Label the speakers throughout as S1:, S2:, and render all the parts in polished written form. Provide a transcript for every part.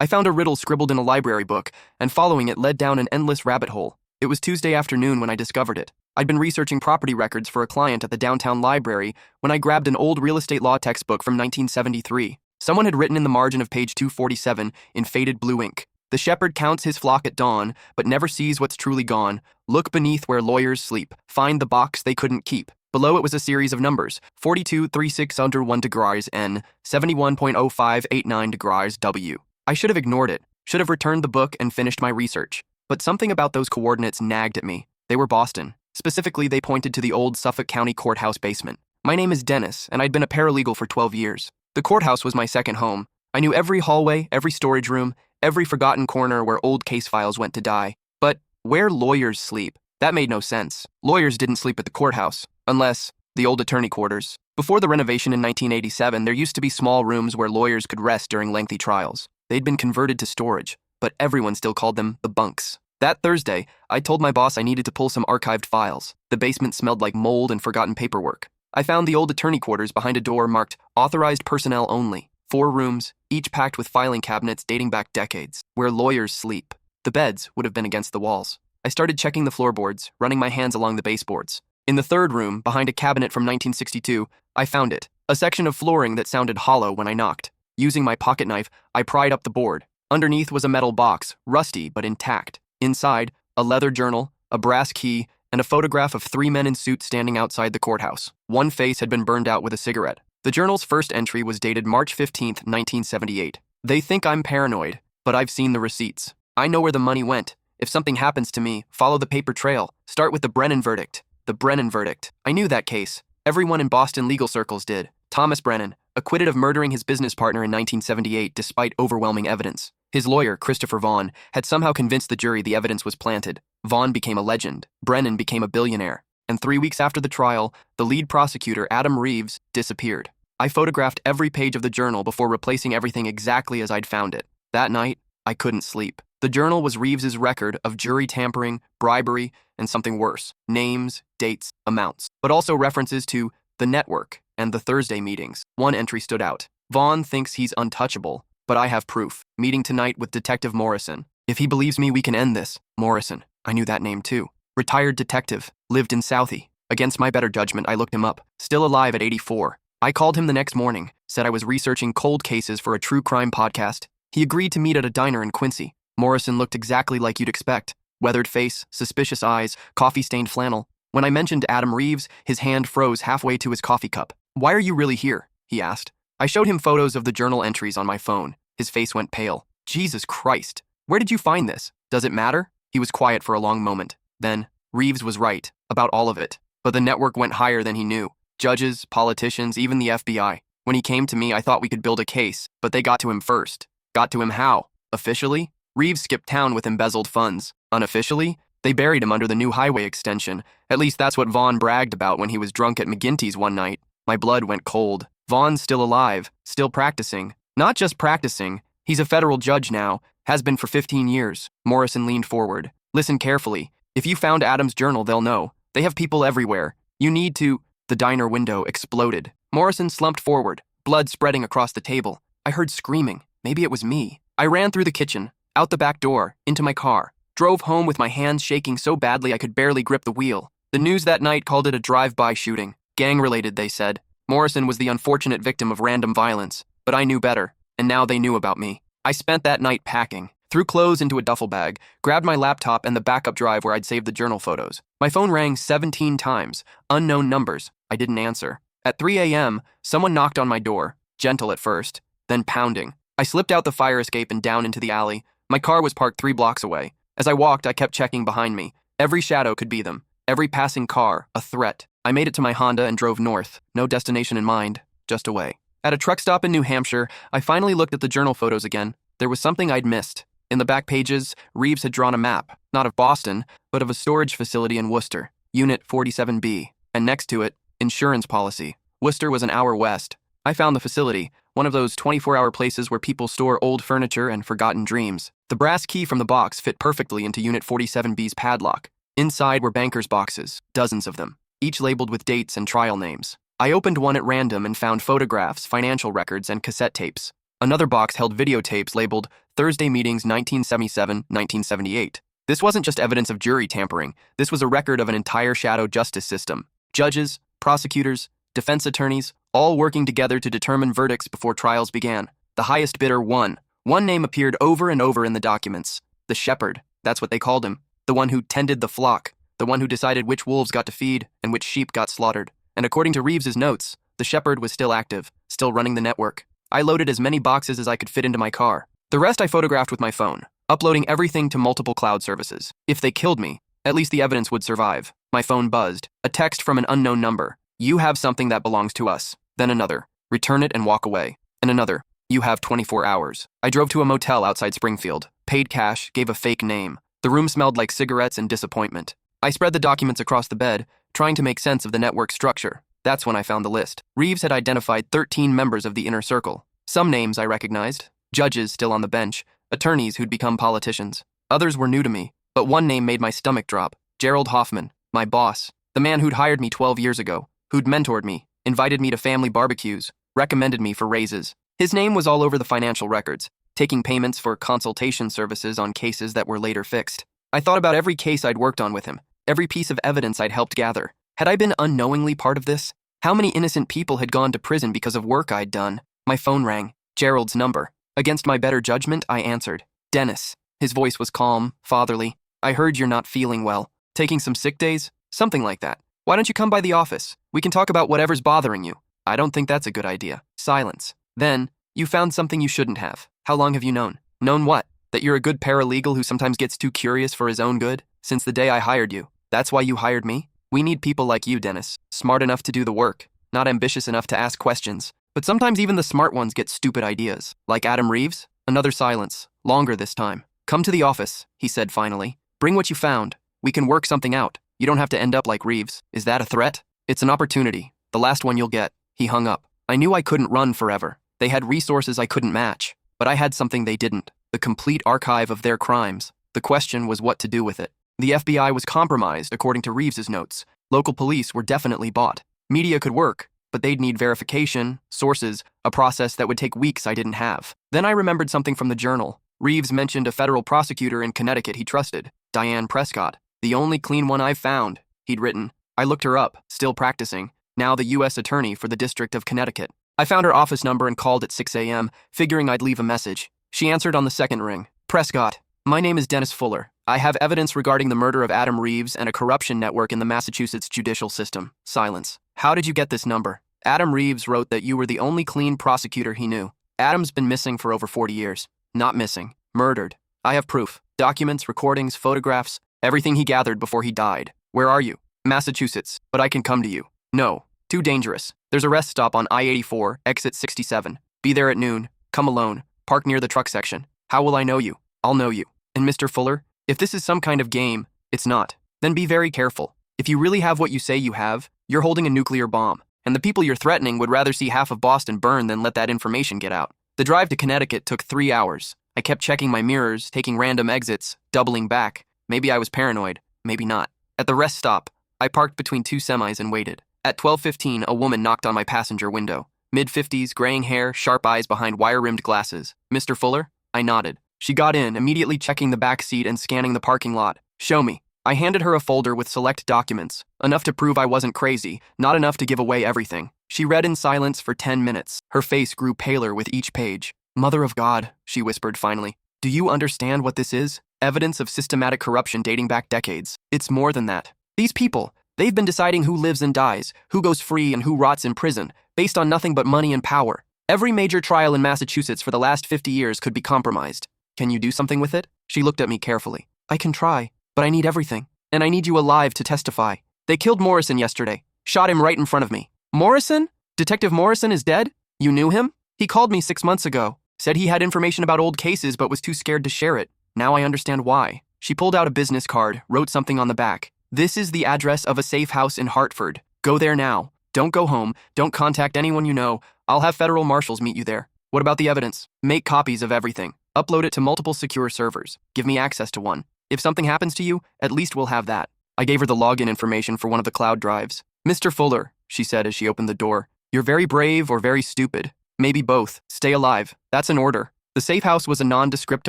S1: I found a riddle scribbled in a library book, and following it led down an endless rabbit hole. It was Tuesday afternoon when I discovered it. I'd been researching property records for a client at the downtown library when I grabbed an old real estate law textbook from 1973. Someone had written in the margin of page 247 in faded blue ink, "The shepherd counts his flock at dawn, but never sees what's truly gone. Look beneath where lawyers sleep. Find the box they couldn't keep." Below it was a series of numbers: 4236 under 1 degrees N, 71.0589 degrees W. I should have ignored it, should have returned the book and finished my research. But something about those coordinates nagged at me. They were Boston. Specifically, they pointed to the old Suffolk County courthouse basement. My name is Dennis, and I'd been a paralegal for 12 years. The courthouse was my second home. I knew every hallway, every storage room, every forgotten corner where old case files went to die. But where lawyers sleep, that made no sense. Lawyers didn't sleep at the courthouse, unless the old attorney quarters. Before the renovation in 1987, there used to be small rooms where lawyers could rest during lengthy trials. They'd been converted to storage, but everyone still called them the bunks. That Thursday, I told my boss I needed to pull some archived files. The basement smelled like mold and forgotten paperwork. I found the old attorney quarters behind a door marked "Authorized Personnel Only." 4 rooms, each packed with filing cabinets dating back decades, where lawyers sleep. The beds would have been against the walls. I started checking the floorboards, running my hands along the baseboards. In the third room, behind a cabinet from 1962, I found it, a section of flooring that sounded hollow when I knocked. Using my pocket knife, I pried up the board. Underneath was a metal box, rusty but intact. Inside, a leather journal, a brass key, and a photograph of 3 men in suits standing outside the courthouse. One face had been burned out with a cigarette. The journal's first entry was dated March 15, 1978. They think I'm paranoid, but I've seen the receipts. I know where the money went. If something happens to me, follow the paper trail. Start with the Brennan verdict. The Brennan verdict. I knew that case. Everyone in Boston legal circles did. Thomas Brennan, acquitted of murdering his business partner in 1978 despite overwhelming evidence. His lawyer, Christopher Vaughn, had somehow convinced the jury the evidence was planted. Vaughn became a legend. Brennan became a billionaire. And 3 weeks after the trial, the lead prosecutor, Adam Reeves, disappeared. I photographed every page of the journal before replacing everything exactly as I'd found it. That night, I couldn't sleep. The journal was Reeves's record of jury tampering, bribery, and something worse: names, dates, amounts, but also references to the network and the Thursday meetings. One entry stood out. Vaughn thinks he's untouchable, but I have proof. Meeting tonight with Detective Morrison. If he believes me, we can end this. Morrison. I knew that name too. Retired detective. Lived in Southie. Against my better judgment, I looked him up. Still alive at 84. I called him the next morning, said I was researching cold cases for a true crime podcast. He agreed to meet at a diner in Quincy. Morrison looked exactly like you'd expect. Weathered face, suspicious eyes, coffee-stained flannel. When I mentioned Adam Reeves, his hand froze halfway to his coffee cup. "Why are you really here?" he asked. I showed him photos of the journal entries on my phone. His face went pale. "Jesus Christ. Where did you find this? Does it matter?" He was quiet for a long moment. Then, Reeves was right, about all of it. But the network went higher than he knew. Judges, politicians, even the FBI. When he came to me, I thought we could build a case, but they got to him first. Got to him how? Officially? Reeves skipped town with embezzled funds. Unofficially? They buried him under the new highway extension. At least that's what Vaughn bragged about when he was drunk at McGinty's one night. My blood went cold. Vaughn's still alive, still practicing. Not just practicing, he's a federal judge now, has been for 15 years. Morrison leaned forward. "Listen carefully. If you found Adam's journal, they'll know. They have people everywhere. You need to..." The diner window exploded. Morrison slumped forward, blood spreading across the table. I heard screaming. Maybe it was me. I ran through the kitchen, out the back door, into my car. Drove home with my hands shaking so badly I could barely grip the wheel. The news that night called it a drive-by shooting. Gang-related, they said. Morrison was the unfortunate victim of random violence. But I knew better, and now they knew about me. I spent that night packing. Threw clothes into a duffel bag, grabbed my laptop and the backup drive where I'd saved the journal photos. My phone rang 17 times. Unknown numbers. I didn't answer. At 3 a.m., someone knocked on my door. Gentle at first, then pounding. I slipped out the fire escape and down into the alley. My car was parked 3 blocks away. As I walked, I kept checking behind me. Every shadow could be them. Every passing car, a threat. I made it to my Honda and drove north. No destination in mind, just away. At a truck stop in New Hampshire, I finally looked at the journal photos again. There was something I'd missed. In the back pages, Reeves had drawn a map, not of Boston, but of a storage facility in Worcester, Unit 47B, and next to it, insurance policy. Worcester was an hour west. I found the facility, one of those 24-hour places where people store old furniture and forgotten dreams. The brass key from the box fit perfectly into Unit 47B's padlock. Inside were bankers' boxes, dozens of them, each labeled with dates and trial names. I opened one at random and found photographs, financial records, and cassette tapes. Another box held videotapes labeled Thursday Meetings 1977-1978. This wasn't just evidence of jury tampering. This was a record of an entire shadow justice system. Judges, prosecutors, defense attorneys, all working together to determine verdicts before trials began. The highest bidder won. One name appeared over and over in the documents. The shepherd, that's what they called him. The one who tended the flock. The one who decided which wolves got to feed and which sheep got slaughtered. And according to Reeves's notes, the shepherd was still active, still running the network. I loaded as many boxes as I could fit into my car. The rest I photographed with my phone, uploading everything to multiple cloud services. If they killed me, at least the evidence would survive. My phone buzzed. A text from an unknown number. You have something that belongs to us. Then another. Return it and walk away. And another. You have 24 hours. I drove to a motel outside Springfield, paid cash, gave a fake name. The room smelled like cigarettes and disappointment. I spread the documents across the bed, trying to make sense of the network structure. That's when I found the list. Reeves had identified 13 members of the inner circle. Some names I recognized. Judges still on the bench. Attorneys who'd become politicians. Others were new to me, but one name made my stomach drop. Gerald Hoffman, my boss. The man who'd hired me 12 years ago. Who'd mentored me, invited me to family barbecues, recommended me for raises. His name was all over the financial records, taking payments for consultation services on cases that were later fixed. I thought about every case I'd worked on with him, every piece of evidence I'd helped gather. Had I been unknowingly part of this? How many innocent people had gone to prison because of work I'd done? My phone rang. Gerald's number. Against my better judgment, I answered. Dennis. His voice was calm, fatherly. I heard you're not feeling well. Taking some sick days? Something like that. Why don't you come by the office? We can talk about whatever's bothering you. I don't think that's a good idea. Silence. Then, you found something you shouldn't have. How long have you known? Known what? That you're a good paralegal who sometimes gets too curious for his own good? Since the day I hired you. That's why you hired me? We need people like you, Dennis. Smart enough to do the work. Not ambitious enough to ask questions. But sometimes even the smart ones get stupid ideas. Like Adam Reeves? Another silence. Longer this time. Come to the office, he said finally. Bring what you found. We can work something out. You don't have to end up like Reeves. Is that a threat? It's an opportunity. The last one you'll get. He hung up. I knew I couldn't run forever. They had resources I couldn't match. But I had something they didn't. The complete archive of their crimes. The question was what to do with it. The FBI was compromised, according to Reeves's notes. Local police were definitely bought. Media could work, but they'd need verification, sources, a process that would take weeks I didn't have. Then I remembered something from the Journal. Reeves mentioned a federal prosecutor in Connecticut he trusted, Diane Prescott. The only clean one I've found, he'd written. I looked her up, still practicing, now the U.S. Attorney for the District of Connecticut. I found her office number and called at 6 a.m., figuring I'd leave a message. She answered on the second ring. Prescott, my name is Dennis Fuller. I have evidence regarding the murder of Adam Reeves and a corruption network in the Massachusetts judicial system. Silence. How did you get this number? Adam Reeves wrote that you were the only clean prosecutor he knew. Adam's been missing for over 40 years. Not missing. Murdered. I have proof. Documents, recordings, photographs, everything he gathered before he died. Where are you? Massachusetts. But I can come to you. No. Too dangerous. There's a rest stop on I-84, exit 67. Be there at noon. Come alone. Park near the truck section. How will I know you? I'll know you. And Mr. Fuller, if this is some kind of game, it's not. Then be very careful. If you really have what you say you have, you're holding a nuclear bomb. And the people you're threatening would rather see half of Boston burn than let that information get out. The drive to Connecticut took 3 hours. I kept checking my mirrors, taking random exits, doubling back. Maybe I was paranoid. Maybe not. At the rest stop, I parked between 2 semis and waited. At 12:15, a woman knocked on my passenger window. Mid-50s, graying hair, sharp eyes behind wire-rimmed glasses. Mr. Fuller? I nodded. She got in, immediately checking the back seat and scanning the parking lot. Show me. I handed her a folder with select documents, enough to prove I wasn't crazy, not enough to give away everything. She read in silence for 10 minutes. Her face grew paler with each page. Mother of God, she whispered finally. Do you understand what this is? Evidence of systematic corruption dating back decades. It's more than that. These people, they've been deciding who lives and dies, who goes free and who rots in prison, based on nothing but money and power. Every major trial in Massachusetts for the last 50 years could be compromised. Can you do something with it? She looked at me carefully. I can try, but I need everything. And I need you alive to testify. They killed Morrison yesterday. Shot him right in front of me. Morrison? Detective Morrison is dead? You knew him? He called me 6 months ago. Said he had information about old cases but was too scared to share it. Now I understand why. She pulled out a business card, wrote something on the back. This is the address of a safe house in Hartford. Go there now. Don't go home. Don't contact anyone you know. I'll have federal marshals meet you there. What about the evidence? Make copies of everything. Upload it to multiple secure servers. Give me access to one. If something happens to you, at least we'll have that. I gave her the login information for one of the cloud drives. Mr. Fuller, she said as she opened the door, you're very brave or very stupid. Maybe both. Stay alive. That's an order. The safe house was a nondescript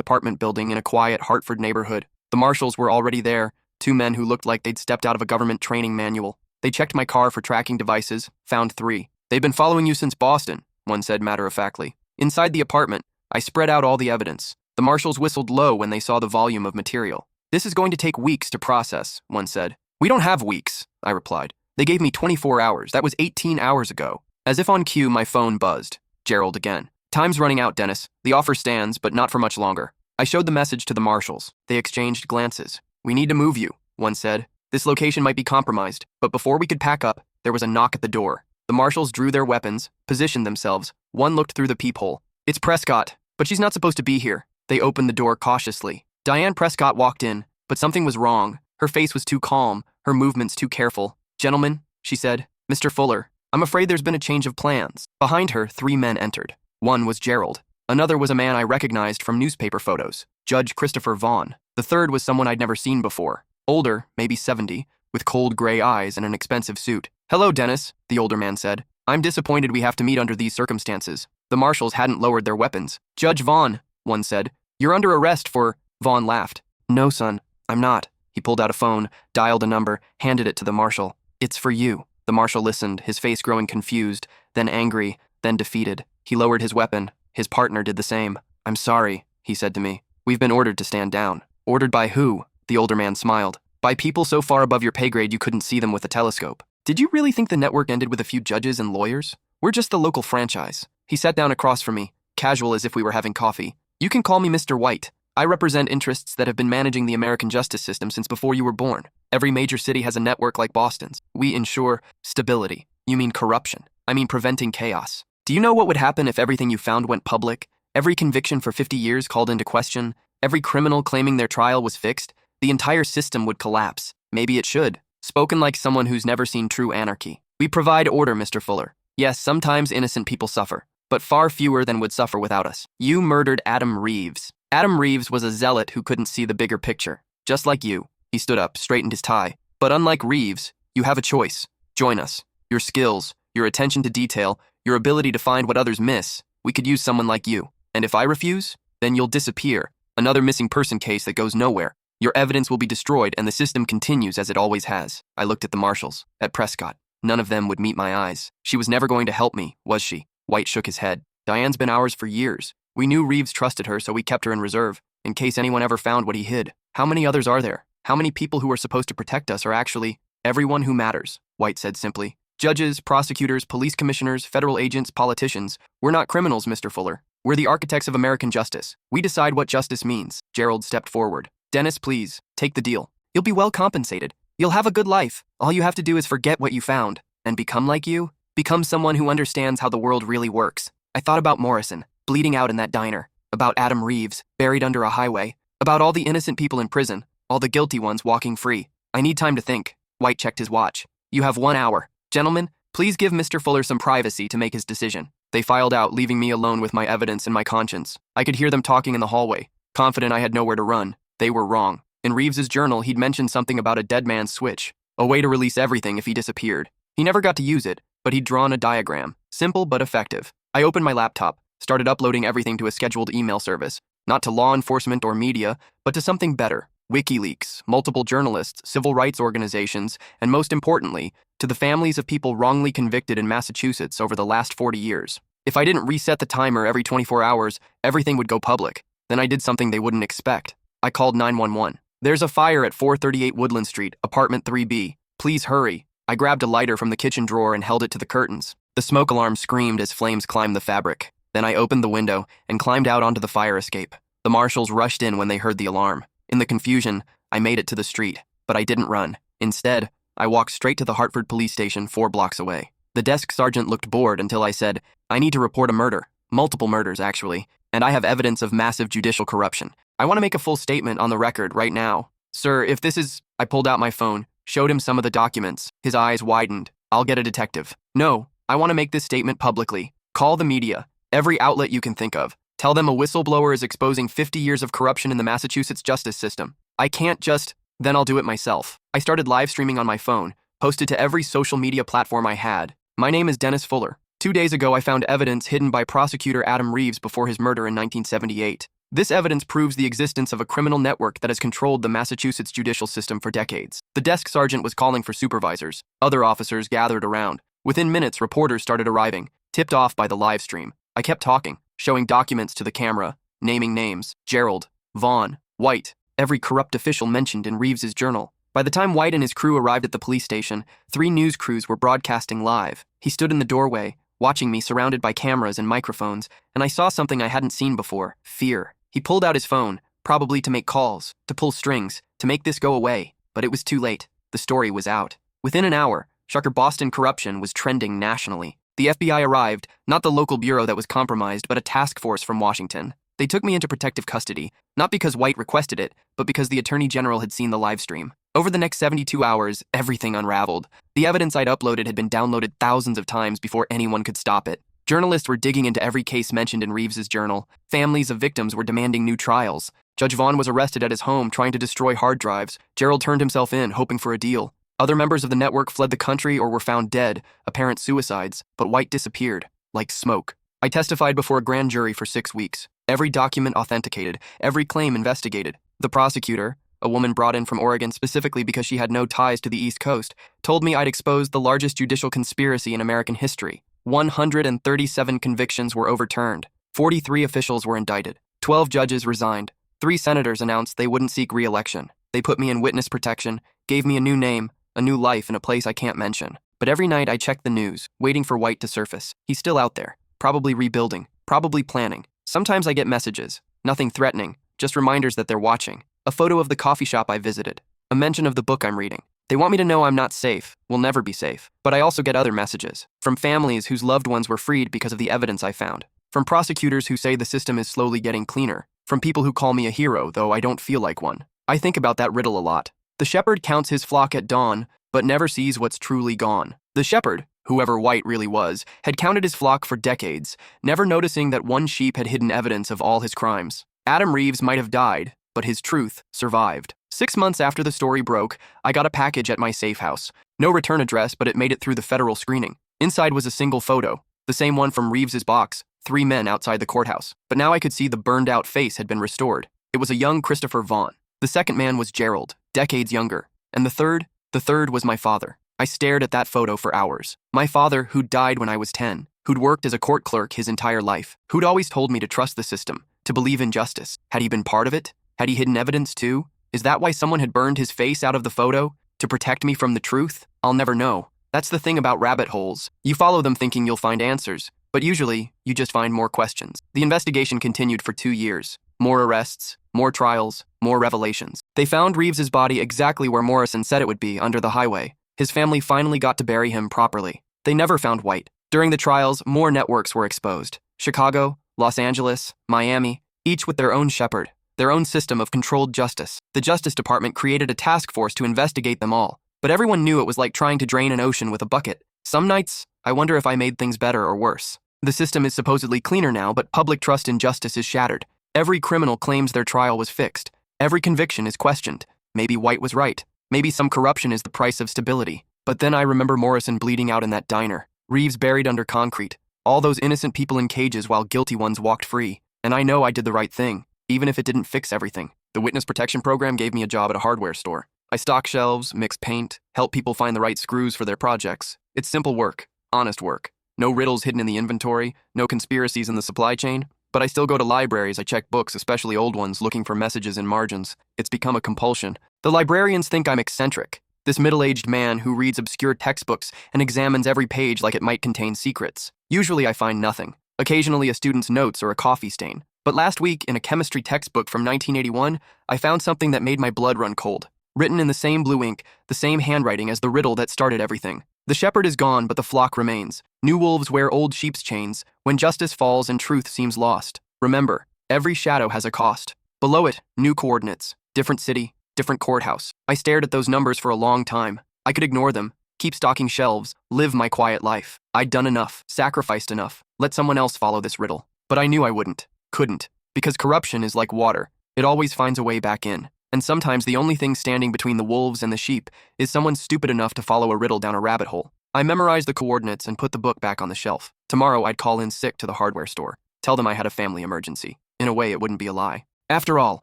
S1: apartment building in a quiet Hartford neighborhood. The marshals were already there, two men who looked like they'd stepped out of a government training manual. They checked my car for tracking devices, found 3. They've been following you since Boston, one said matter-of-factly. Inside the apartment, I spread out all the evidence. The marshals whistled low when they saw the volume of material. This is going to take weeks to process, one said. We don't have weeks, I replied. They gave me 24 hours. That was 18 hours ago. As if on cue, my phone buzzed. Gerald again. Time's running out, Dennis. The offer stands, but not for much longer. I showed the message to the marshals. They exchanged glances. We need to move you, one said. This location might be compromised, but before we could pack up, there was a knock at the door. The marshals drew their weapons, positioned themselves. One looked through the peephole. It's Prescott, but she's not supposed to be here. They opened the door cautiously. Diane Prescott walked in, but something was wrong. Her face was too calm, her movements too careful. Gentlemen, she said. Mr. Fuller, I'm afraid there's been a change of plans. Behind her, 3 men entered. One was Gerald. Another was a man I recognized from newspaper photos, Judge Christopher Vaughn. The third was someone I'd never seen before. Older, maybe 70, with cold gray eyes and an expensive suit. Hello, Dennis, the older man said. I'm disappointed we have to meet under these circumstances. The marshals hadn't lowered their weapons. Judge Vaughn, one said. You're under arrest for... Vaughn laughed. No, son, I'm not. He pulled out a phone, dialed a number, handed it to the marshal. It's for you. The marshal listened, his face growing confused, then angry, then defeated. He lowered his weapon. His partner did the same. I'm sorry, he said to me. We've been ordered to stand down. Ordered by who? The older man smiled. By people so far above your pay grade you couldn't see them with a telescope. Did you really think the network ended with a few judges and lawyers? We're just the local franchise. He sat down across from me, casual as if we were having coffee. You can call me Mr. White. I represent interests that have been managing the American justice system since before you were born. Every major city has a network like Boston's. We ensure stability. You mean corruption. I mean preventing chaos. Do you know what would happen if everything you found went public? Every conviction for 50 years called into question? Every criminal claiming their trial was fixed? The entire system would collapse. Maybe it should. Spoken like someone who's never seen true anarchy. We provide order, Mr. Fuller. Yes, sometimes innocent people suffer, but far fewer than would suffer without us. You murdered Adam Reeves. Adam Reeves was a zealot who couldn't see the bigger picture. Just like you. He stood up, straightened his tie. But unlike Reeves, you have a choice. Join us. Your skills, your attention to detail, your ability to find what others miss. We could use someone like you. And if I refuse, then you'll disappear. Another missing person case that goes nowhere. Your evidence will be destroyed and the system continues as it always has. I looked at the marshals, at Prescott. None of them would meet my eyes. She was never going to help me, was she? White shook his head. Diane's been ours for years. We knew Reeves trusted her, so we kept her in reserve, in case anyone ever found what he hid. How many others are there? How many people who are supposed to protect us are actually everyone who matters? White said simply. Judges, prosecutors, police commissioners, federal agents, politicians. We're not criminals, Mr. Fuller. We're the architects of American justice. We decide what justice means. Gerald stepped forward. Dennis, please, take the deal. You'll be well compensated. You'll have a good life. All you have to do is forget what you found and become like you. Become someone who understands how the world really works. I thought about Morrison, bleeding out in that diner, about Adam Reeves, buried under a highway, about all the innocent people in prison, all the guilty ones walking free. I need time to think. White checked his watch. You have 1 hour. Gentlemen, please give Mr. Fuller some privacy to make his decision. They filed out, leaving me alone with my evidence and my conscience. I could hear them talking in the hallway, confident I had nowhere to run. They were wrong. In Reeves's journal, he'd mentioned something about a dead man's switch, a way to release everything if he disappeared. He never got to use it, but he'd drawn a diagram, simple but effective. I opened my laptop, started uploading everything to a scheduled email service, not to law enforcement or media, but to something better. WikiLeaks, multiple journalists, civil rights organizations, and most importantly, to the families of people wrongly convicted in Massachusetts over the last 40 years. If I didn't reset the timer every 24 hours, everything would go public. Then I did something they wouldn't expect. I called 911. There's a fire at 438 Woodland Street, apartment 3B. Please hurry. I grabbed a lighter from the kitchen drawer and held it to the curtains. The smoke alarm screamed as flames climbed the fabric. Then I opened the window and climbed out onto the fire escape. The marshals rushed in when they heard the alarm. In the confusion, I made it to the street, but I didn't run. Instead, I walked straight to the Hartford police station 4 blocks away. The desk sergeant looked bored until I said, I need to report a murder. Multiple murders, actually. And I have evidence of massive judicial corruption. I want to make a full statement on the record right now. Sir, if this is... I pulled out my phone, showed him some of the documents. His eyes widened. I'll get a detective. No, I want to make this statement publicly. Call the media. Every outlet you can think of. Tell them a whistleblower is exposing 50 years of corruption in the Massachusetts justice system. I can't just... Then I'll do it myself. I started live streaming on my phone, posted to every social media platform I had. My name is Dennis Fuller. 2 days ago, I found evidence hidden by prosecutor Adam Reeves before his murder in 1978. This evidence proves the existence of a criminal network that has controlled the Massachusetts judicial system for decades. The desk sergeant was calling for supervisors. Other officers gathered around. Within minutes, reporters started arriving, tipped off by the live stream. I kept talking, showing documents to the camera, naming names: Gerald, Vaughn, White, every corrupt official mentioned in Reeves's journal. By the time White and his crew arrived at the police station, 3 news crews were broadcasting live. He stood in the doorway, watching me, surrounded by cameras and microphones, and I saw something I hadn't seen before: fear. He pulled out his phone, probably to make calls, to pull strings, to make this go away. But it was too late. The story was out. Within an hour, Boston corruption was trending nationally. The FBI arrived, not the local bureau that was compromised, but a task force from Washington. They took me into protective custody, not because White requested it, but because the Attorney General had seen the live stream. Over the next 72 hours, everything unraveled. The evidence I'd uploaded had been downloaded thousands of times before anyone could stop it. Journalists were digging into every case mentioned in Reeves's journal. Families of victims were demanding new trials. Judge Vaughn was arrested at his home trying to destroy hard drives. Gerald turned himself in, hoping for a deal. Other members of the network fled the country or were found dead, apparent suicides, but White disappeared, like smoke. I testified before a grand jury for 6 weeks. Every document authenticated, every claim investigated. The prosecutor, a woman brought in from Oregon specifically because she had no ties to the East Coast, told me I'd exposed the largest judicial conspiracy in American history. 137 convictions were overturned. 43 officials were indicted. 12 judges resigned. 3 senators announced they wouldn't seek re-election. They put me in witness protection, gave me a new name, a new life in a place I can't mention. But every night I checked the news, waiting for White to surface. He's still out there, probably rebuilding, probably planning. Sometimes I get messages, nothing threatening, just reminders that they're watching. A photo of the coffee shop I visited. A mention of the book I'm reading. They want me to know I'm not safe, will never be safe. But I also get other messages. From families whose loved ones were freed because of the evidence I found. From prosecutors who say the system is slowly getting cleaner. From people who call me a hero, though I don't feel like one. I think about that riddle a lot. The shepherd counts his flock at dawn, but never sees what's truly gone. The shepherd, whoever White really was, had counted his flock for decades, never noticing that one sheep had hidden evidence of all his crimes. Adam Reeves might have died, but his truth survived. 6 months after the story broke, I got a package at my safe house. No return address, but it made it through the federal screening. Inside was a single photo, the same one from Reeves's box, 3 men outside the courthouse. But now I could see the burned-out face had been restored. It was a young Christopher Vaughn. The second man was Gerald, decades younger. And the third was my father. I stared at that photo for hours. My father, who'd died when I was 10, who'd worked as a court clerk his entire life, who'd always told me to trust the system, to believe in justice. Had he been part of it? Had he hidden evidence too? Is that why someone had burned his face out of the photo? To protect me from the truth? I'll never know. That's the thing about rabbit holes. You follow them thinking you'll find answers, but usually, you just find more questions. The investigation continued for 2 years. More arrests, more trials, more revelations. They found Reeves's body exactly where Morrison said it would be, under the highway. His family finally got to bury him properly. They never found White. During the trials, more networks were exposed. Chicago, Los Angeles, Miami, each with their own shepherd. Their own system of controlled justice. The Justice Department created a task force to investigate them all, but everyone knew it was like trying to drain an ocean with a bucket. Some nights, I wonder if I made things better or worse. The system is supposedly cleaner now, but public trust in justice is shattered. Every criminal claims their trial was fixed. Every conviction is questioned. Maybe White was right. Maybe some corruption is the price of stability. But then I remember Morrison bleeding out in that diner. Reeves buried under concrete. All those innocent people in cages while guilty ones walked free. And I know I did the right thing. Even if it didn't fix everything. The witness protection program gave me a job at a hardware store. I stock shelves, mix paint, help people find the right screws for their projects. It's simple work, honest work. No riddles hidden in the inventory, no conspiracies in the supply chain. But I still go to libraries, I check books, especially old ones, looking for messages in margins. It's become a compulsion. The librarians think I'm eccentric. This middle-aged man who reads obscure textbooks and examines every page like it might contain secrets. Usually I find nothing. Occasionally a student's notes or a coffee stain. But last week, in a chemistry textbook from 1981, I found something that made my blood run cold. Written in the same blue ink, the same handwriting as the riddle that started everything. The shepherd is gone, but the flock remains. New wolves wear old sheep's chains, when justice falls and truth seems lost. Remember, every shadow has a cost. Below it, new coordinates, different city, different courthouse. I stared at those numbers for a long time. I could ignore them, keep stocking shelves, live my quiet life. I'd done enough, sacrificed enough, let someone else follow this riddle. But I knew I wouldn't. Couldn't. Because corruption is like water. It always finds a way back in. And sometimes the only thing standing between the wolves and the sheep is someone stupid enough to follow a riddle down a rabbit hole. I memorized the coordinates and put the book back on the shelf. Tomorrow I'd call in sick to the hardware store. Tell them I had a family emergency. In a way, it wouldn't be a lie. After all,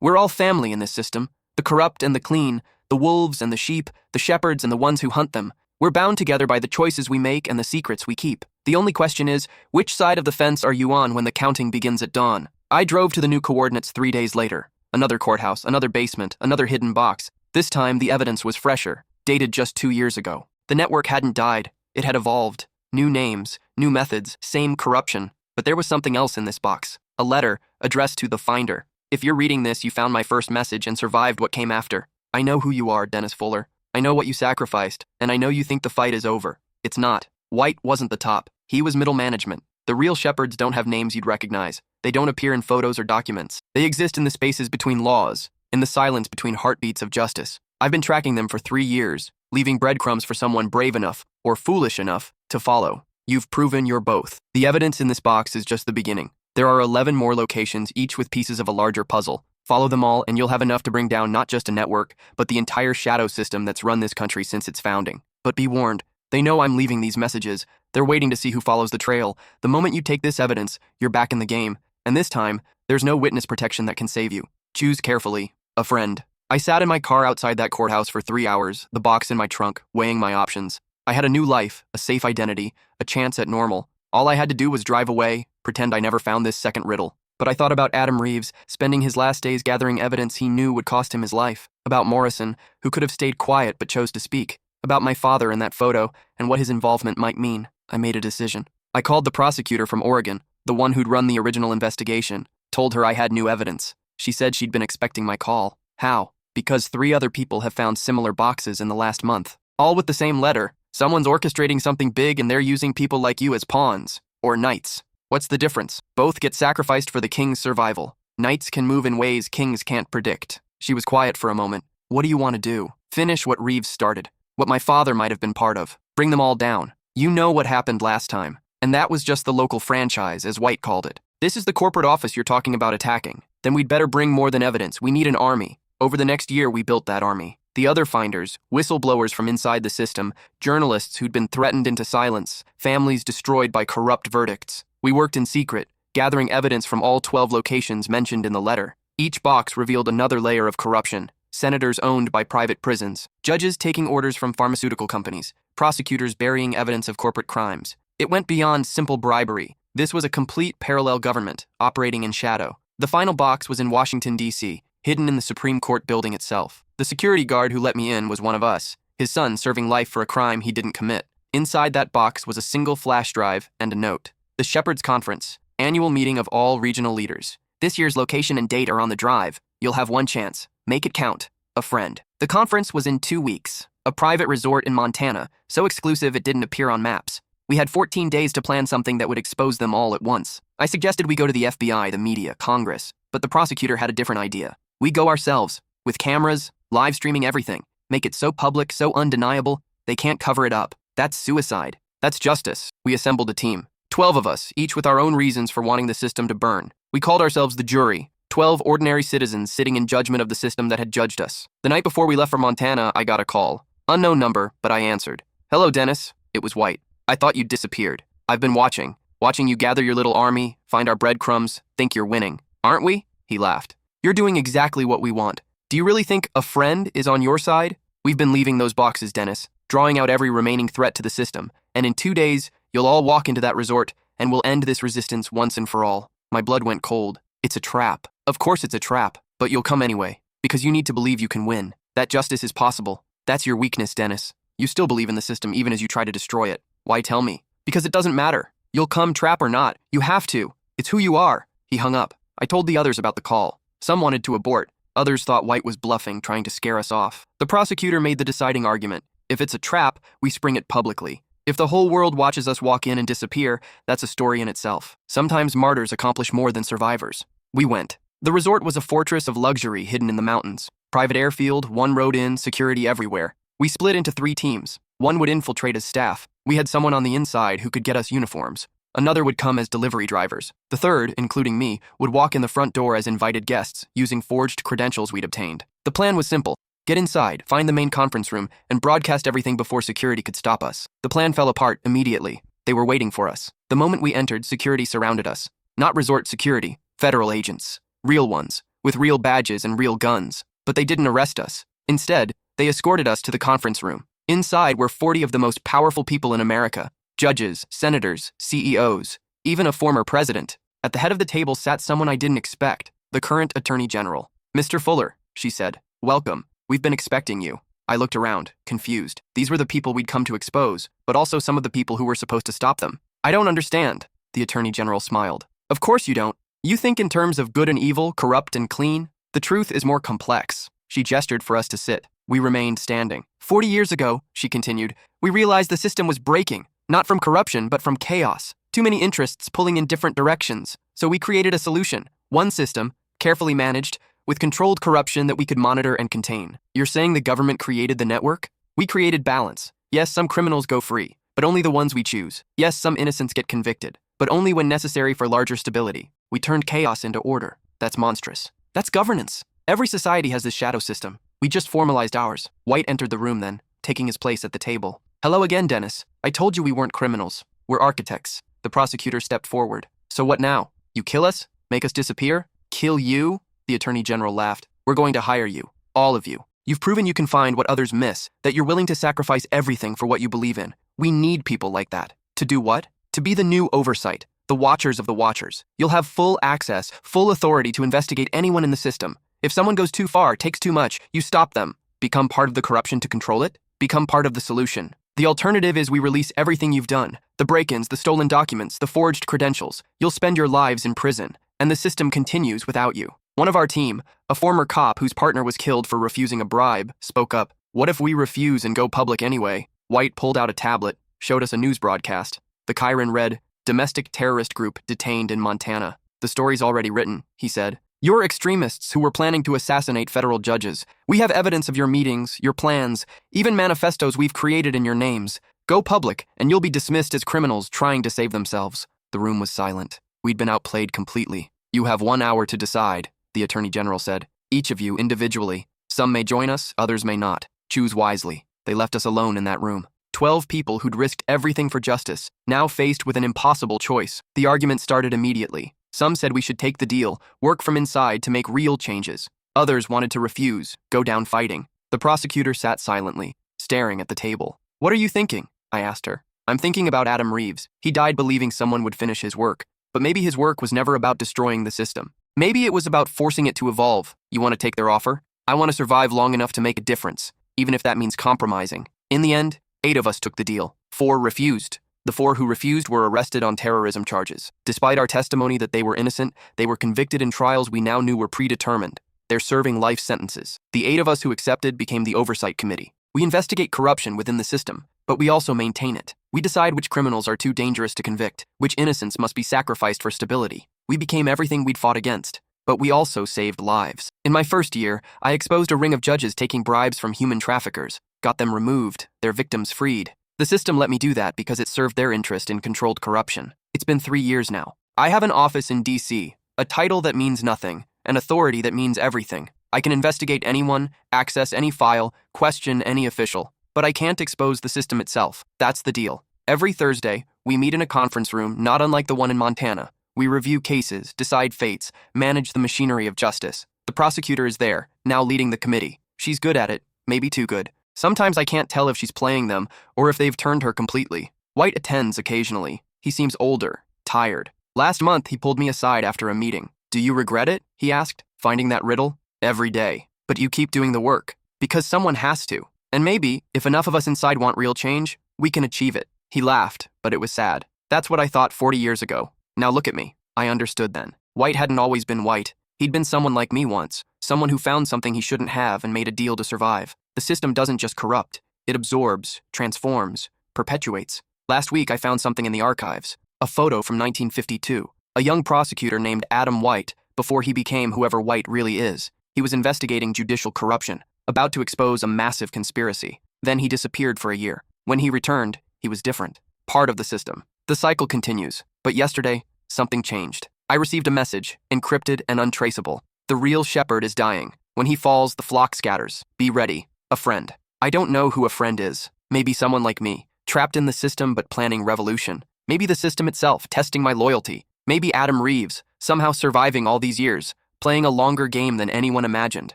S1: we're all family in this system. The corrupt and the clean, the wolves and the sheep, the shepherds and the ones who hunt them. We're bound together by the choices we make and the secrets we keep. The only question is, which side of the fence are you on when the counting begins at dawn? I drove to the new coordinates 3 days later. Another courthouse, another basement, another hidden box. This time, the evidence was fresher, dated just 2 years ago. The network hadn't died. It had evolved. New names, new methods, same corruption. But there was something else in this box. A letter addressed to the finder. If you're reading this, you found my first message and survived what came after. I know who you are, Dennis Fuller. I know what you sacrificed, and I know you think the fight is over. It's not. White wasn't the top. He was middle management. The real shepherds don't have names you'd recognize. They don't appear in photos or documents. They exist in the spaces between laws, in the silence between heartbeats of justice. I've been tracking them for 3 years, leaving breadcrumbs for someone brave enough, or foolish enough, to follow. You've proven you're both. The evidence in this box is just the beginning. There are 11 more locations, each with pieces of a larger puzzle. Follow them all, and you'll have enough to bring down not just a network, but the entire shadow system that's run this country since its founding. But be warned, they know I'm leaving these messages. They're waiting to see who follows the trail. The moment you take this evidence, you're back in the game. And this time, there's no witness protection that can save you. Choose carefully. A friend. I sat in my car outside that courthouse for 3 hours, the box in my trunk, weighing my options. I had a new life, a safe identity, a chance at normal. All I had to do was drive away, pretend I never found this second riddle. But I thought about Adam Reeves, spending his last days gathering evidence he knew would cost him his life. About Morrison, who could have stayed quiet but chose to speak. About my father in that photo, and what his involvement might mean. I made a decision. I called the prosecutor from Oregon, the one who'd run the original investigation, told her I had new evidence. She said she'd been expecting my call. How? Because 3 other people have found similar boxes in the last month. All with the same letter. Someone's orchestrating something big and they're using people like you as pawns. Or knights. What's the difference? Both get sacrificed for the king's survival. Knights can move in ways kings can't predict. She was quiet for a moment. What do you want to do? Finish what Reeves started. What my father might have been part of. Bring them all down. You know what happened last time. And that was just the local franchise, as White called it. This is the corporate office you're talking about attacking. Then we'd better bring more than evidence. We need an army. Over the next year, we built that army. The other finders, whistleblowers from inside the system, journalists who'd been threatened into silence, families destroyed by corrupt verdicts. We worked in secret, gathering evidence from all 12 locations mentioned in the letter. Each box revealed another layer of corruption. Senators owned by private prisons, judges taking orders from pharmaceutical companies, prosecutors burying evidence of corporate crimes. It went beyond simple bribery. This was a complete parallel government, operating in shadow. The final box was in Washington, D.C., hidden in the Supreme Court building itself. The security guard who let me in was one of us, his son serving life for a crime he didn't commit. Inside that box was a single flash drive and a note. The Shepherds Conference, annual meeting of all regional leaders. This year's location and date are on the drive. You'll have one chance. Make it count. A friend. The conference was in 2 weeks. A private resort in Montana, so exclusive it didn't appear on maps. We had 14 days to plan something that would expose them all at once. I suggested we go to the FBI, the media, Congress, but the prosecutor had a different idea. We go ourselves, with cameras, live streaming everything. Make it so public, so undeniable, they can't cover it up. That's suicide. That's justice. We assembled a team. 12 of us, each with our own reasons for wanting the system to burn. We called ourselves the jury. 12 ordinary citizens sitting in judgment of the system that had judged us. The night before we left for Montana, I got a call. Unknown number, but I answered. Hello, Dennis. It was White. I thought you'd disappeared. I've been watching you gather your little army, find our breadcrumbs, think you're winning. Aren't we? He laughed. You're doing exactly what we want. Do you really think a friend is on your side? We've been leaving those boxes, Dennis, drawing out every remaining threat to the system, and in 2 days, you'll all walk into that resort, and we'll end this resistance once and for all. My blood went cold. It's a trap. Of course it's a trap, but you'll come anyway, because you need to believe you can win, that justice is possible. That's your weakness, Dennis. You still believe in the system even as you try to destroy it. Why tell me? Because it doesn't matter. You'll come, trap or not. You have to. It's who you are. He hung up. I told the others about the call. Some wanted to abort. Others thought White was bluffing, trying to scare us off. The prosecutor made the deciding argument. If it's a trap, we spring it publicly. If the whole world watches us walk in and disappear, that's a story in itself. Sometimes martyrs accomplish more than survivors. We went. The resort was a fortress of luxury hidden in the mountains. Private airfield, one road in, security everywhere. We split into 3 teams. One would infiltrate as staff. We had someone on the inside who could get us uniforms. Another would come as delivery drivers. The third, including me, would walk in the front door as invited guests, using forged credentials we'd obtained. The plan was simple. Get inside, find the main conference room, and broadcast everything before security could stop us. The plan fell apart immediately. They were waiting for us. The moment we entered, security surrounded us. Not resort security, federal agents. Real ones, with real badges and real guns. But they didn't arrest us. Instead, they escorted us to the conference room. Inside were 40 of the most powerful people in America. Judges, senators, CEOs, even a former president. At the head of the table sat someone I didn't expect, the current Attorney General. "Mr. Fuller," she said, "welcome. We've been expecting you." I looked around, confused. These were the people we'd come to expose, but also some of the people who were supposed to stop them. "I don't understand," the Attorney General smiled. "Of course you don't. You think in terms of good and evil, corrupt and clean? The truth is more complex." She gestured for us to sit. We remained standing. 40 years ago, she continued, we realized the system was breaking, not from corruption, but from chaos. Too many interests pulling in different directions. So we created a solution. One system, carefully managed, with controlled corruption that we could monitor and contain. You're saying the government created the network? We created balance. Yes, some criminals go free, but only the ones we choose. Yes, some innocents get convicted, but only when necessary for larger stability. We turned chaos into order. That's monstrous. That's governance. Every society has this shadow system. We just formalized ours. White entered the room then, taking his place at the table. "Hello again, Dennis. I told you we weren't criminals. We're architects." The prosecutor stepped forward. "So what now? You kill us? Make us disappear? Kill you?" The Attorney General laughed. "We're going to hire you. All of you. You've proven you can find what others miss, that you're willing to sacrifice everything for what you believe in. We need people like that. To do what? To be the new oversight, the watchers of the watchers. You'll have full access, full authority to investigate anyone in the system. If someone goes too far, takes too much, you stop them. Become part of the corruption to control it? Become part of the solution. The alternative is we release everything you've done. The break-ins, the stolen documents, the forged credentials. You'll spend your lives in prison, and the system continues without you." One of our team, a former cop whose partner was killed for refusing a bribe, spoke up. "What if we refuse and go public anyway?" White pulled out a tablet, showed us a news broadcast. The Chiron read, "Domestic terrorist group detained in Montana." "The story's already written," he said. "You're extremists who were planning to assassinate federal judges. We have evidence of your meetings, your plans, even manifestos we've created in your names. Go public, and you'll be dismissed as criminals trying to save themselves." The room was silent. We'd been outplayed completely. "You have 1 hour to decide," the Attorney General said. "Each of you individually. Some may join us, others may not. Choose wisely." They left us alone in that room. 12 people who'd risked everything for justice, now faced with an impossible choice. The argument started immediately. Some said we should take the deal, work from inside to make real changes. Others wanted to refuse, go down fighting. The prosecutor sat silently, staring at the table. "What are you thinking?" I asked her. "I'm thinking about Adam Reeves. He died believing someone would finish his work. But maybe his work was never about destroying the system. Maybe it was about forcing it to evolve. You want to take their offer? I want to survive long enough to make a difference, even if that means compromising." In the end, 8 of us took the deal. 4 refused. The 4 who refused were arrested on terrorism charges. Despite our testimony that they were innocent, they were convicted in trials we now knew were predetermined. They're serving life sentences. The 8 of us who accepted became the Oversight Committee. We investigate corruption within the system, but we also maintain it. We decide which criminals are too dangerous to convict, which innocents must be sacrificed for stability. We became everything we'd fought against, but we also saved lives. In my first year, I exposed a ring of judges taking bribes from human traffickers, got them removed, their victims freed. The system let me do that because it served their interest in controlled corruption. It's been 3 years now. I have an office in DC, a title that means nothing, an authority that means everything. I can investigate anyone, access any file, question any official, but I can't expose the system itself. That's the deal. Every Thursday, we meet in a conference room not unlike the one in Montana. We review cases, decide fates, manage the machinery of justice. The prosecutor is there, now leading the committee. She's good at it, maybe too good. Sometimes I can't tell if she's playing them or if they've turned her completely. White attends occasionally. He seems older, tired. Last month, he pulled me aside after a meeting. "Do you regret it?" he asked, "finding that riddle?" "Every day. But you keep doing the work. Because someone has to. And maybe, if enough of us inside want real change, we can achieve it." He laughed, but it was sad. "That's what I thought 40 years ago. Now look at me." I understood then. White hadn't always been white. He'd been someone like me once, someone who found something he shouldn't have and made a deal to survive. The system doesn't just corrupt. It absorbs, transforms, perpetuates. Last week, I found something in the archives. A photo from 1952. A young prosecutor named Adam White, before he became whoever White really is. He was investigating judicial corruption, about to expose a massive conspiracy. Then he disappeared for a year. When he returned, he was different. Part of the system. The cycle continues. But yesterday, something changed. I received a message, encrypted and untraceable. The real shepherd is dying. When he falls, the flock scatters. Be ready. A friend. I don't know who a friend is. Maybe someone like me, trapped in the system but planning revolution. Maybe the system itself, testing my loyalty. Maybe Adam Reeves, somehow surviving all these years, playing a longer game than anyone imagined.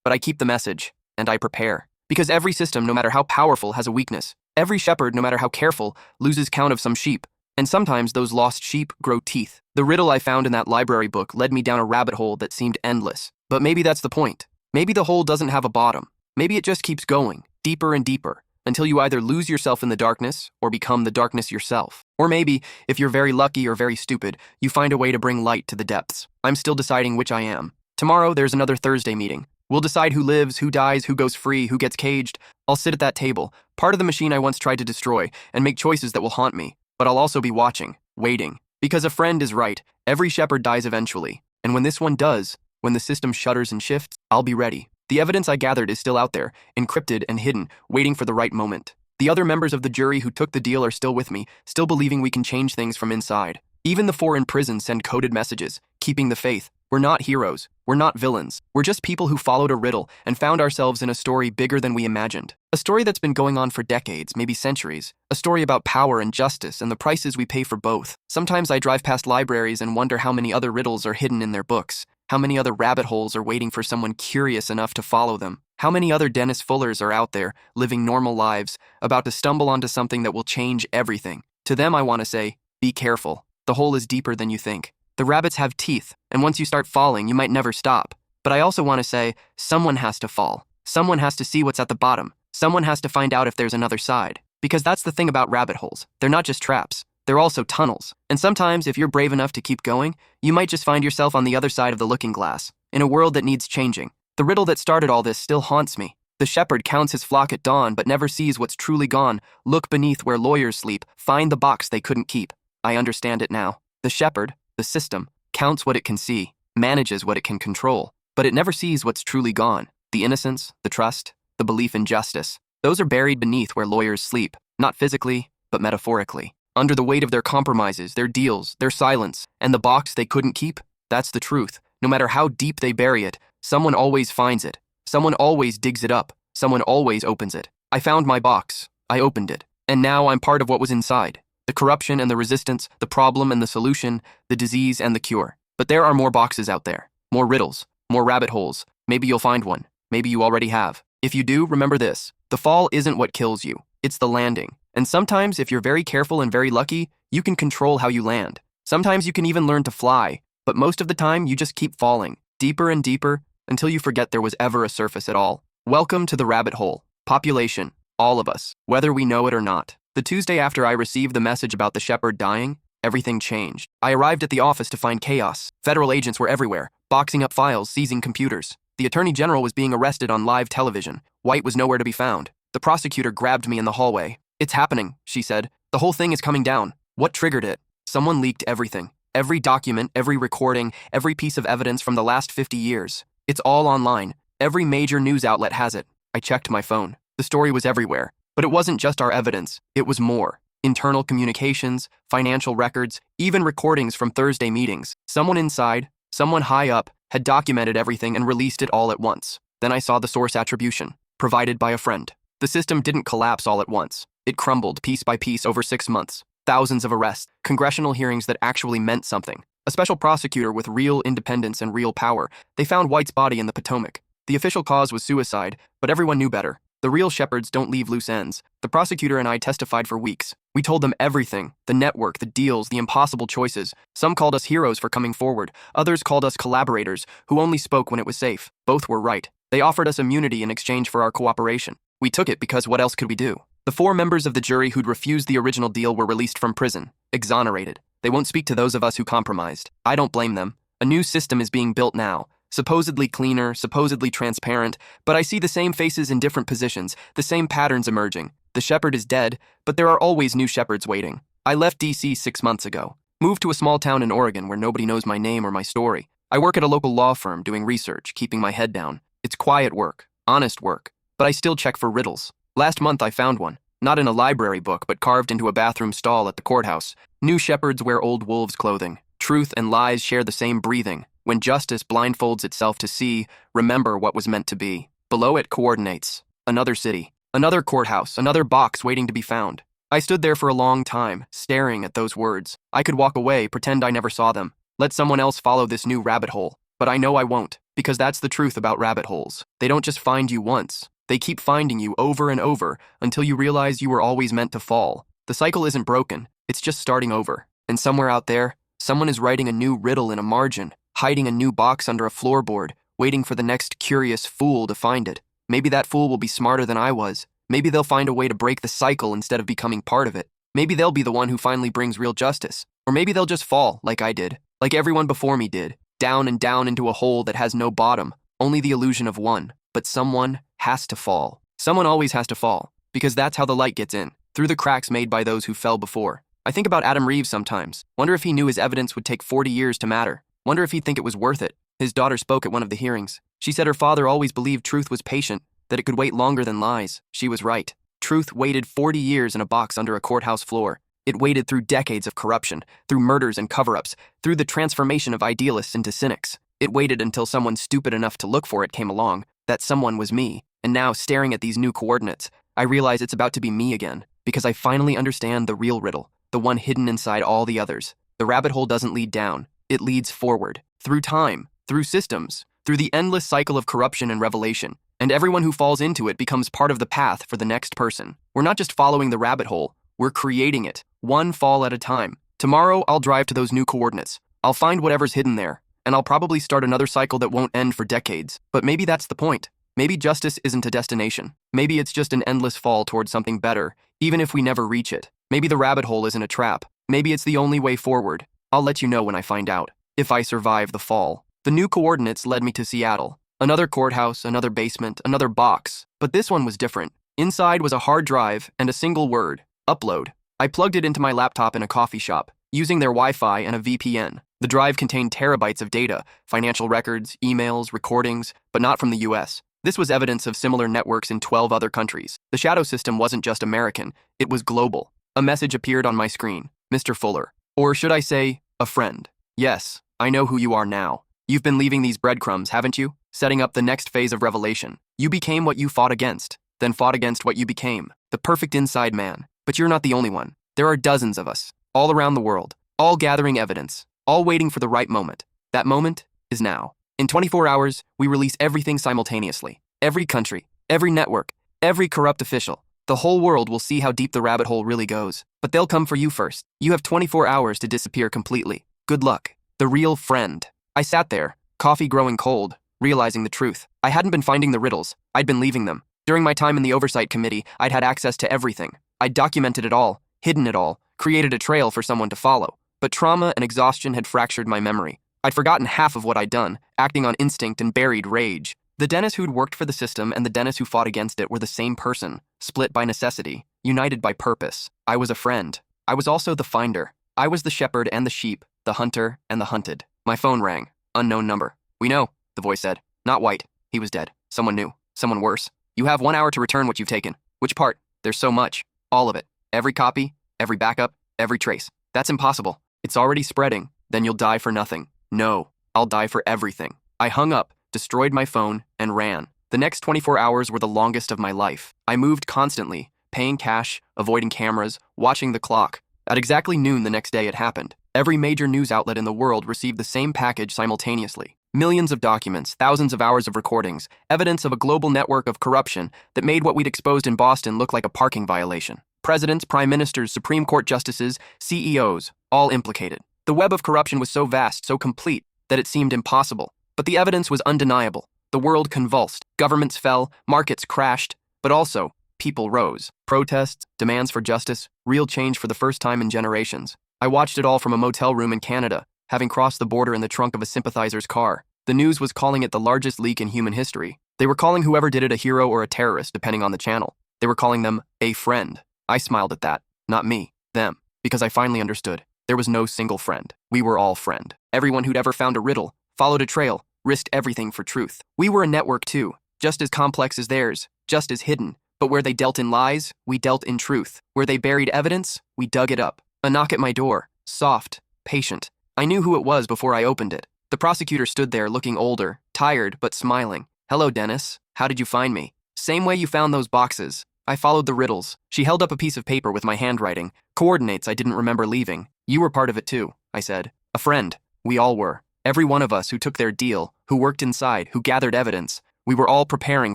S1: But I keep the message, and I prepare. Because every system, no matter how powerful, has a weakness. Every shepherd, no matter how careful, loses count of some sheep. And sometimes those lost sheep grow teeth. The riddle I found in that library book led me down a rabbit hole that seemed endless. But maybe that's the point. Maybe the hole doesn't have a bottom. Maybe it just keeps going, deeper and deeper, until you either lose yourself in the darkness or become the darkness yourself. Or maybe, if you're very lucky or very stupid, you find a way to bring light to the depths. I'm still deciding which I am. Tomorrow, there's another Thursday meeting. We'll decide who lives, who dies, who goes free, who gets caged. I'll sit at that table, part of the machine I once tried to destroy, and make choices that will haunt me. But I'll also be watching, waiting. Because a friend is right. Every shepherd dies eventually. And when this one does, when the system shudders and shifts, I'll be ready. The evidence I gathered is still out there, encrypted and hidden, waiting for the right moment. The other members of the jury who took the deal are still with me, still believing we can change things from inside. Even the 4 in prison send coded messages, keeping the faith. We're not heroes. We're not villains. We're just people who followed a riddle and found ourselves in a story bigger than we imagined. A story that's been going on for decades, maybe centuries. A story about power and justice and the prices we pay for both. Sometimes I drive past libraries and wonder how many other riddles are hidden in their books. How many other rabbit holes are waiting for someone curious enough to follow them? How many other Dennis Fullers are out there, living normal lives, about to stumble onto something that will change everything? To them, I want to say, be careful. The hole is deeper than you think. The rabbits have teeth, and once you start falling, you might never stop. But I also want to say, someone has to fall. Someone has to see what's at the bottom. Someone has to find out if there's another side. Because that's the thing about rabbit holes. They're not just traps. They're also tunnels. And sometimes, if you're brave enough to keep going, you might just find yourself on the other side of the looking glass, in a world that needs changing. The riddle that started all this still haunts me. The shepherd counts his flock at dawn, but never sees what's truly gone. Look beneath where lawyers sleep. Find the box they couldn't keep. I understand it now. The shepherd, the system, counts what it can see, manages what it can control, but it never sees what's truly gone. The innocence, the trust, the belief in justice. Those are buried beneath where lawyers sleep, not physically, but metaphorically. Under the weight of their compromises, their deals, their silence, and the box they couldn't keep. That's the truth. No matter how deep they bury it, someone always finds it. Someone always digs it up. Someone always opens it. I found my box. I opened it. And now I'm part of what was inside. The corruption and the resistance, the problem and the solution, the disease and the cure. But there are more boxes out there. More riddles. More rabbit holes. Maybe you'll find one. Maybe you already have. If you do, remember this. The fall isn't what kills you. It's the landing. And sometimes, if you're very careful and very lucky, you can control how you land. Sometimes you can even learn to fly. But most of the time, you just keep falling, deeper and deeper, until you forget there was ever a surface at all. Welcome to the rabbit hole. Population. All of us. Whether we know it or not. The Tuesday after I received the message about the shepherd dying, everything changed. I arrived at the office to find chaos. Federal agents were everywhere, boxing up files, seizing computers. The attorney general was being arrested on live television. White was nowhere to be found. The prosecutor grabbed me in the hallway. "It's happening," she said. "The whole thing is coming down." What triggered it? Someone leaked everything. Every document, every recording, every piece of evidence from the last 50 years. It's all online. Every major news outlet has it. I checked my phone. The story was everywhere. But it wasn't just our evidence. It was more. Internal communications, financial records, even recordings from Thursday meetings. Someone inside, someone high up, had documented everything and released it all at once. Then I saw the source attribution, provided by a friend. The system didn't collapse all at once. It crumbled piece by piece over 6 months. Thousands of arrests, congressional hearings that actually meant something. A special prosecutor with real independence and real power. They found White's body in the Potomac. The official cause was suicide, but everyone knew better. The real shepherds don't leave loose ends. The prosecutor and I testified for weeks. We told them everything, the network, the deals, the impossible choices. Some called us heroes for coming forward. Others called us collaborators, who only spoke when it was safe. Both were right. They offered us immunity in exchange for our cooperation. We took it because what else could we do? The 4 members of the jury who'd refused the original deal were released from prison, exonerated. They won't speak to those of us who compromised. I don't blame them. A new system is being built now. Supposedly cleaner, supposedly transparent, but I see the same faces in different positions, the same patterns emerging. The shepherd is dead, but there are always new shepherds waiting. I left DC 6 months ago, moved to a small town in Oregon where nobody knows my name or my story. I work at a local law firm doing research, keeping my head down. It's quiet work, honest work, but I still check for riddles. Last month I found one, not in a library book, but carved into a bathroom stall at the courthouse. New shepherds wear old wolves' clothing. Truth and lies share the same breathing. When justice blindfolds itself to see, remember what was meant to be. Below it, coordinates. Another city, another courthouse, another box waiting to be found. I stood there for a long time, staring at those words. I could walk away, pretend I never saw them. Let someone else follow this new rabbit hole. But I know I won't, because that's the truth about rabbit holes. They don't just find you once. They keep finding you over and over until you realize you were always meant to fall. The cycle isn't broken, it's just starting over. And somewhere out there, someone is writing a new riddle in a margin, hiding a new box under a floorboard, waiting for the next curious fool to find it. Maybe that fool will be smarter than I was. Maybe they'll find a way to break the cycle instead of becoming part of it. Maybe they'll be the one who finally brings real justice. Or maybe they'll just fall, like I did, like everyone before me did, down and down into a hole that has no bottom, only the illusion of one. But someone has to fall. Someone always has to fall, because that's how the light gets in, through the cracks made by those who fell before. I think about Adam Reeves sometimes. Wonder if he knew his evidence would take 40 years to matter. Wonder if he'd think it was worth it. His daughter spoke at one of the hearings. She said her father always believed truth was patient, that it could wait longer than lies. She was right. Truth waited 40 years in a box under a courthouse floor. It waited through decades of corruption, through murders and cover-ups, through the transformation of idealists into cynics. It waited until someone stupid enough to look for it came along. That someone was me. And now, staring at these new coordinates, I realize it's about to be me again, because I finally understand the real riddle, the one hidden inside all the others. The rabbit hole doesn't lead down. It leads forward, through time, through systems, through the endless cycle of corruption and revelation. And everyone who falls into it becomes part of the path for the next person. We're not just following the rabbit hole, we're creating it, one fall at a time. Tomorrow, I'll drive to those new coordinates. I'll find whatever's hidden there, and I'll probably start another cycle that won't end for decades. But maybe that's the point. Maybe justice isn't a destination. Maybe it's just an endless fall towards something better, even if we never reach it. Maybe the rabbit hole isn't a trap. Maybe it's the only way forward. I'll let you know when I find out, if I survive the fall. The new coordinates led me to Seattle. Another courthouse, another basement, another box. But this one was different. Inside was a hard drive and a single word: upload. I plugged it into my laptop in a coffee shop, using their Wi-Fi and a VPN. The drive contained terabytes of data, financial records, emails, recordings, but not from the US. This was evidence of similar networks in 12 other countries. The shadow system wasn't just American, it was global. A message appeared on my screen: Mr. Fuller. Or should I say, a friend. Yes, I know who you are now. You've been leaving these breadcrumbs, haven't you? Setting up the next phase of revelation. You became what you fought against, then fought against what you became. The perfect inside man. But you're not the only one. There are dozens of us, all around the world, all gathering evidence, all waiting for the right moment. That moment is now. In 24 hours, we release everything simultaneously. Every country, every network, every corrupt official. The whole world will see how deep the rabbit hole really goes. But they'll come for you first. You have 24 hours to disappear completely. Good luck. The real friend. I sat there, coffee growing cold, realizing the truth. I hadn't been finding the riddles. I'd been leaving them. During my time in the oversight committee, I'd had access to everything. I'd documented it all, hidden it all, created a trail for someone to follow. But trauma and exhaustion had fractured my memory. I'd forgotten half of what I'd done, acting on instinct and buried rage. The Dennis who'd worked for the system and the Dennis who fought against it were the same person, split by necessity, united by purpose. I was a friend. I was also the finder. I was the shepherd and the sheep, the hunter and the hunted. My phone rang. Unknown number. "We know," the voice said. "Not White. He was dead. Someone new. Someone worse. You have 1 hour to return what you've taken." "Which part?" "There's so much. All of it. Every copy, every backup, every trace." "That's impossible. It's already spreading. Then you'll die for nothing." "No, I'll die for everything." I hung up, destroyed my phone, and ran. The next 24 hours were the longest of my life. I moved constantly, paying cash, avoiding cameras, watching the clock. At exactly noon the next day it happened. Every major news outlet in the world received the same package simultaneously. Millions of documents, thousands of hours of recordings, evidence of a global network of corruption that made what we'd exposed in Boston look like a parking violation. Presidents, prime ministers, Supreme Court justices, CEOs, all implicated. The web of corruption was so vast, so complete, that it seemed impossible. But the evidence was undeniable. The world convulsed, governments fell, markets crashed, but also, people rose. Protests, demands for justice, real change for the first time in generations. I watched it all from a motel room in Canada, having crossed the border in the trunk of a sympathizer's car. The news was calling it the largest leak in human history. They were calling whoever did it a hero or a terrorist, depending on the channel. They were calling them a friend. I smiled at that. Not me, them. Because I finally understood. There was no single friend. We were all friend. Everyone who'd ever found a riddle, followed a trail, risked everything for truth. We were a network too, just as complex as theirs, just as hidden. But where they dealt in lies, we dealt in truth. Where they buried evidence, we dug it up. A knock at my door, soft, patient. I knew who it was before I opened it. The prosecutor stood there looking older, tired, but smiling. "Hello, Dennis. How did you find me?" "Same way you found those boxes. I followed the riddles." She held up a piece of paper with my handwriting, coordinates I didn't remember leaving. "You were part of it too," I said. "A friend. We all were. Every one of us who took their deal, who worked inside, who gathered evidence. We were all preparing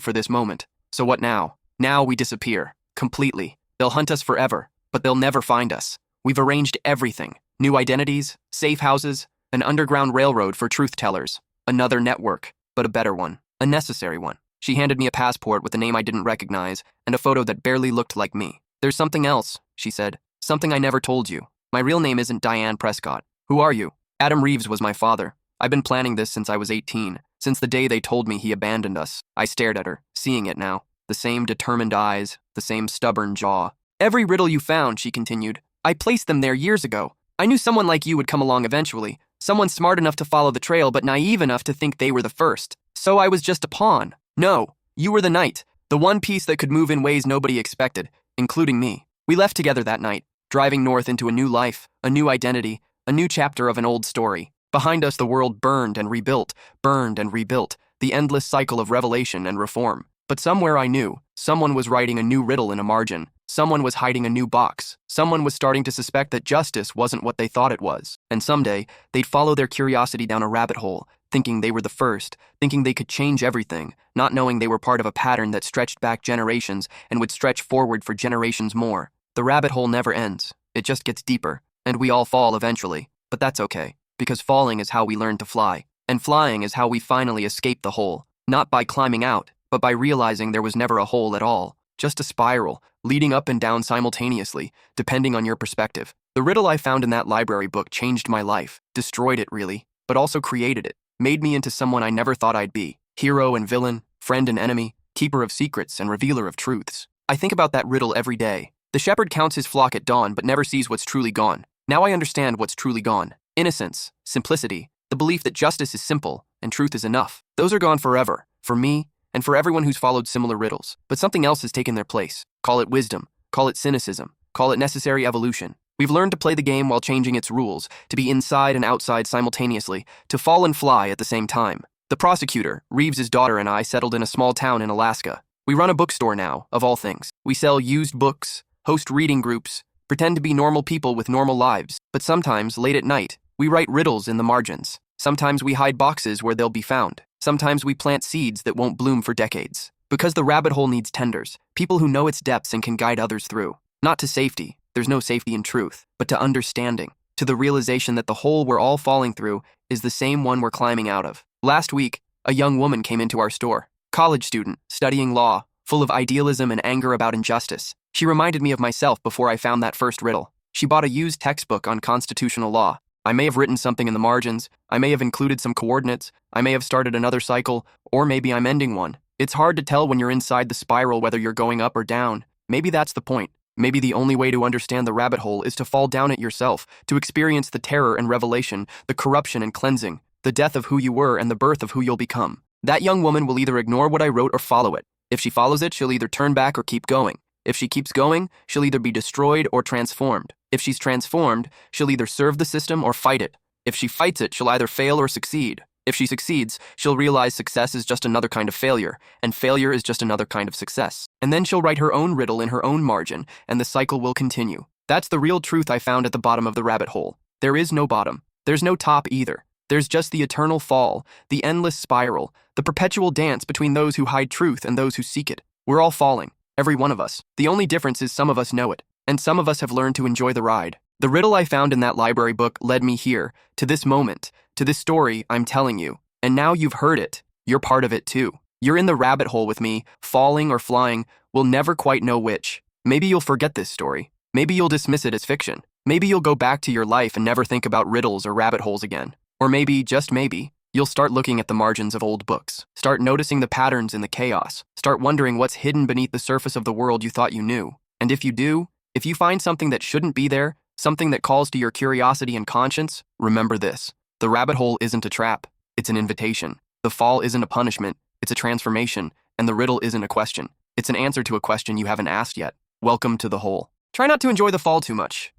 S1: for this moment. So what now? Now we disappear. Completely. They'll hunt us forever, but they'll never find us. We've arranged everything. New identities, safe houses, an underground railroad for truth tellers. Another network, but a better one. A necessary one." She handed me a passport with a name I didn't recognize and a photo that barely looked like me. "There's something else," she said. "Something I never told you. My real name isn't Diane Prescott. Who are you?" "Adam Reeves was my father. I've been planning this since I was 18, since the day they told me he abandoned us." I stared at her, seeing it now. The same determined eyes, the same stubborn jaw. "Every riddle you found," she continued, "I placed them there years ago. I knew someone like you would come along eventually, someone smart enough to follow the trail but naive enough to think they were the first. So I was just a pawn. No, you were the knight, the one piece that could move in ways nobody expected, including me." We left together that night, driving north into a new life, a new identity, a new chapter of an old story. Behind us, the world burned and rebuilt, the endless cycle of revelation and reform. But somewhere I knew, someone was writing a new riddle in a margin. Someone was hiding a new box. Someone was starting to suspect that justice wasn't what they thought it was. And someday, they'd follow their curiosity down a rabbit hole, thinking they were the first, thinking they could change everything, not knowing they were part of a pattern that stretched back generations and would stretch forward for generations more. The rabbit hole never ends. It just gets deeper, and we all fall eventually. But that's okay, because falling is how we learn to fly. And flying is how we finally escape the hole, not by climbing out, but by realizing there was never a hole at all, just a spiral, leading up and down simultaneously, depending on your perspective. The riddle I found in that library book changed my life, destroyed it really, but also created it, made me into someone I never thought I'd be. Hero and villain, friend and enemy, keeper of secrets and revealer of truths. I think about that riddle every day. The shepherd counts his flock at dawn but never sees what's truly gone. Now I understand what's truly gone. Innocence, simplicity, the belief that justice is simple and truth is enough. Those are gone forever, for me, and for everyone who's followed similar riddles. But something else has taken their place. Call it wisdom, call it cynicism, call it necessary evolution. We've learned to play the game while changing its rules, to be inside and outside simultaneously, to fall and fly at the same time. The prosecutor, Reeves's daughter, and I settled in a small town in Alaska. We run a bookstore now, of all things. We sell used books, host reading groups, pretend to be normal people with normal lives. But sometimes, late at night, we write riddles in the margins. Sometimes we hide boxes where they'll be found. Sometimes we plant seeds that won't bloom for decades. Because the rabbit hole needs tenders, people who know its depths and can guide others through. Not to safety, there's no safety in truth, but to understanding, to the realization that the hole we're all falling through is the same one we're climbing out of. Last week, a young woman came into our store. College student, studying law, full of idealism and anger about injustice. She reminded me of myself before I found that first riddle. She bought a used textbook on constitutional law. I may have written something in the margins, I may have included some coordinates, I may have started another cycle, or maybe I'm ending one. It's hard to tell when you're inside the spiral whether you're going up or down. Maybe that's the point. Maybe the only way to understand the rabbit hole is to fall down it yourself, to experience the terror and revelation, the corruption and cleansing, the death of who you were and the birth of who you'll become. That young woman will either ignore what I wrote or follow it. If she follows it, she'll either turn back or keep going. If she keeps going, she'll either be destroyed or transformed. If she's transformed, she'll either serve the system or fight it. If she fights it, she'll either fail or succeed. If she succeeds, she'll realize success is just another kind of failure, and failure is just another kind of success. And then she'll write her own riddle in her own margin, and the cycle will continue. That's the real truth I found at the bottom of the rabbit hole. There is no bottom. There's no top either. There's just the eternal fall, the endless spiral, the perpetual dance between those who hide truth and those who seek it. We're all falling, every one of us. The only difference is some of us know it, and some of us have learned to enjoy the ride. The riddle I found in that library book led me here, to this moment, to this story I'm telling you. And now you've heard it. You're part of it too. You're in the rabbit hole with me, falling or flying. We'll never quite know which. Maybe you'll forget this story. Maybe you'll dismiss it as fiction. Maybe you'll go back to your life and never think about riddles or rabbit holes again. Or maybe, just maybe, you'll start looking at the margins of old books. Start noticing the patterns in the chaos. Start wondering what's hidden beneath the surface of the world you thought you knew. And if you do, if you find something that shouldn't be there, something that calls to your curiosity and conscience, remember this. The rabbit hole isn't a trap. It's an invitation. The fall isn't a punishment. It's a transformation. And the riddle isn't a question. It's an answer to a question you haven't asked yet. Welcome to the hole. Try not to enjoy the fall too much.